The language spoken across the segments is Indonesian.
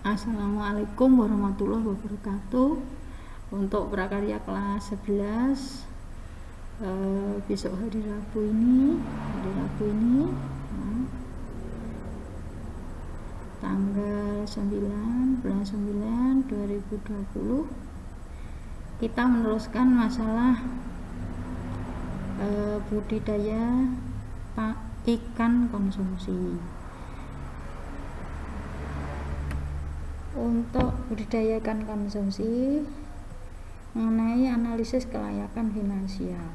Assalamualaikum warahmatullahi wabarakatuh. Untuk prakarya kelas 11 besok hari Rabu ini tanggal 9 bulan 9 2020, kita meneruskan masalah budidaya ikan konsumsi. Untuk budidaya ikan konsumsi mengenai analisis kelayakan finansial.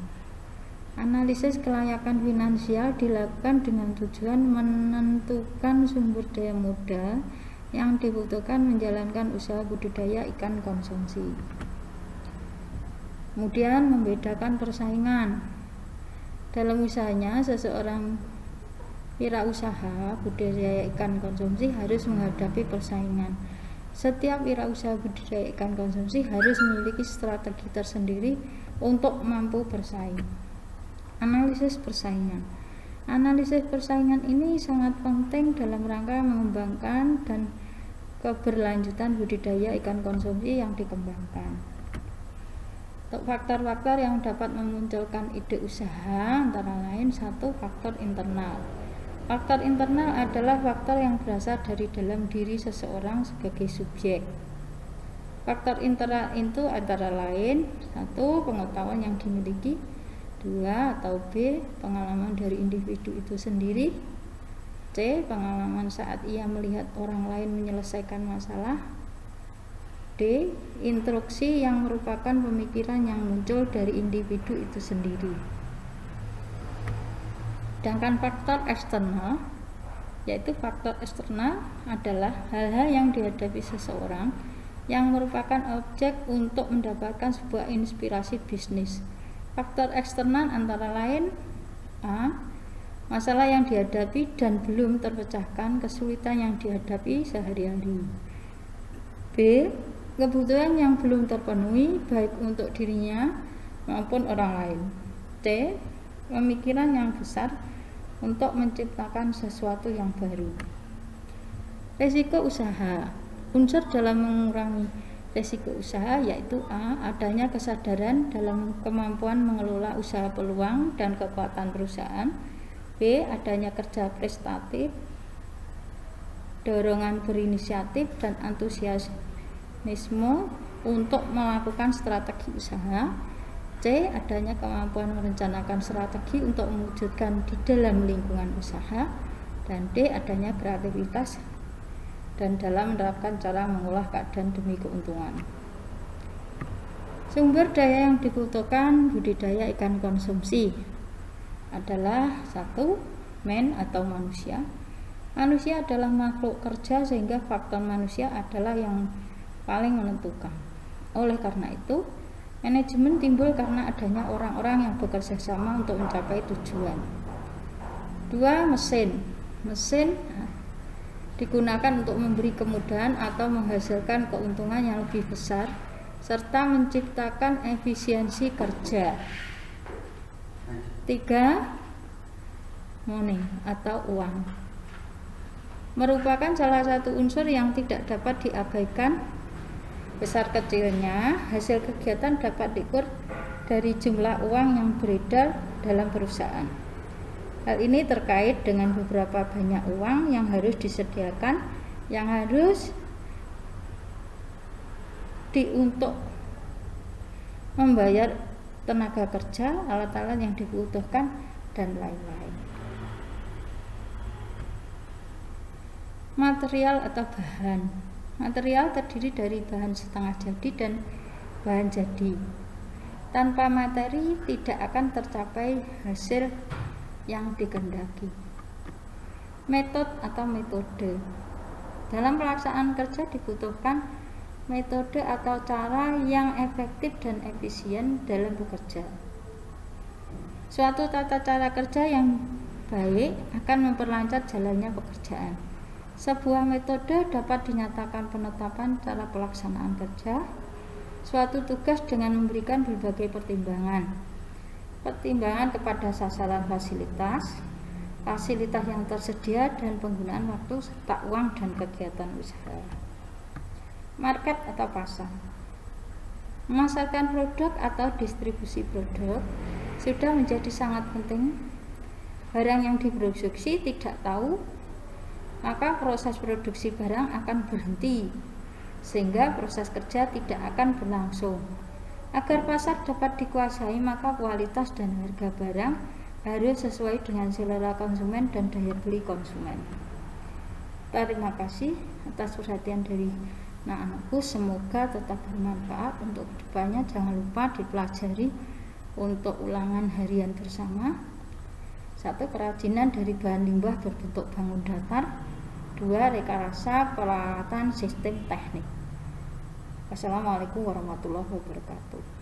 Analisis kelayakan finansial dilakukan dengan tujuan menentukan sumber daya modal yang dibutuhkan menjalankan usaha budidaya ikan konsumsi. Kemudian membedakan persaingan. Dalam usahanya, seseorang wirausaha budidaya ikan konsumsi harus menghadapi persaingan. Setiap wirausaha budidaya ikan konsumsi harus memiliki strategi tersendiri untuk mampu bersaing. Analisis persaingan. Analisis persaingan ini sangat penting dalam rangka mengembangkan dan keberlanjutan budidaya ikan konsumsi yang dikembangkan. Untuk faktor-faktor yang dapat memunculkan ide usaha antara lain: 1. Faktor internal. Faktor internal adalah faktor yang berasal dari dalam diri seseorang sebagai subjek. Faktor internal itu antara lain: 1. Pengetahuan yang dimiliki, 2. atau B. Pengalaman dari individu itu sendiri, C. Pengalaman saat ia melihat orang lain menyelesaikan masalah, D. Instruksi yang merupakan pemikiran yang muncul dari individu itu sendiri. Sedangkan faktor eksternal, yaitu faktor eksternal adalah hal-hal yang dihadapi seseorang yang merupakan objek untuk mendapatkan sebuah inspirasi bisnis. Faktor eksternal antara lain: A. Masalah yang dihadapi dan belum terpecahkan, kesulitan yang dihadapi sehari-hari, B. Kebutuhan yang belum terpenuhi baik untuk dirinya maupun orang lain, C. Pemikiran yang besar untuk menciptakan sesuatu yang baru. Risiko usaha. Unsur dalam mengurangi risiko usaha yaitu A. Adanya kesadaran dalam kemampuan mengelola usaha, peluang dan kekuatan perusahaan, B. Adanya kerja prestatif, dorongan berinisiatif dan antusiasme untuk melakukan strategi usaha, C. Adanya kemampuan merencanakan strategi untuk mewujudkan di dalam lingkungan usaha, dan D. Adanya kreativitas dan dalam menerapkan cara mengolah keadaan demi keuntungan. Sumber daya yang dibutuhkan budidaya ikan konsumsi adalah 1. Man atau manusia. Manusia adalah makhluk kerja sehingga faktor manusia adalah yang paling menentukan. Oleh karena itu, manajemen timbul karena adanya orang-orang yang bekerja sama untuk mencapai tujuan. 2. Mesin. Mesin digunakan untuk memberi kemudahan atau menghasilkan keuntungan yang lebih besar serta menciptakan efisiensi kerja. 3. Money atau uang merupakan salah satu unsur yang tidak dapat diabaikan. Besar kecilnya hasil kegiatan dapat diukur dari jumlah uang yang beredar dalam perusahaan. Hal ini terkait dengan beberapa banyak uang yang harus disediakan, yang harus untuk membayar tenaga kerja, alat-alat yang dibutuhkan, dan lain-lain. Material atau bahan. Material terdiri dari bahan setengah jadi dan bahan jadi. Tanpa materi tidak akan tercapai hasil yang dikehendaki. Metode atau metode. Dalam pelaksanaan kerja dibutuhkan metode atau cara yang efektif dan efisien dalam bekerja. Suatu tata cara kerja yang baik akan memperlancar jalannya pekerjaan. Sebuah metode dapat dinyatakan penetapan cara pelaksanaan kerja suatu tugas dengan memberikan berbagai pertimbangan kepada sasaran fasilitas, fasilitas yang tersedia dan penggunaan waktu serta uang dan kegiatan usaha. Market atau pasar. Memasarkan produk atau distribusi produk sudah menjadi sangat penting. Barang yang diproduksi tidak tahu, maka proses produksi barang akan berhenti, sehingga proses kerja tidak akan berlangsung. Agar pasar dapat dikuasai, maka kualitas dan harga barang harus sesuai dengan selera konsumen dan daya beli konsumen. Terima kasih atas perhatian dari anak-anakku, semoga tetap bermanfaat untuk kedepannya. Jangan lupa dipelajari untuk ulangan harian bersama. 1. Kerajinan dari bahan limbah berbentuk bangun datar. 2. Rekayasa peralatan sistem teknik. Wassalamualaikum warahmatullahi wabarakatuh.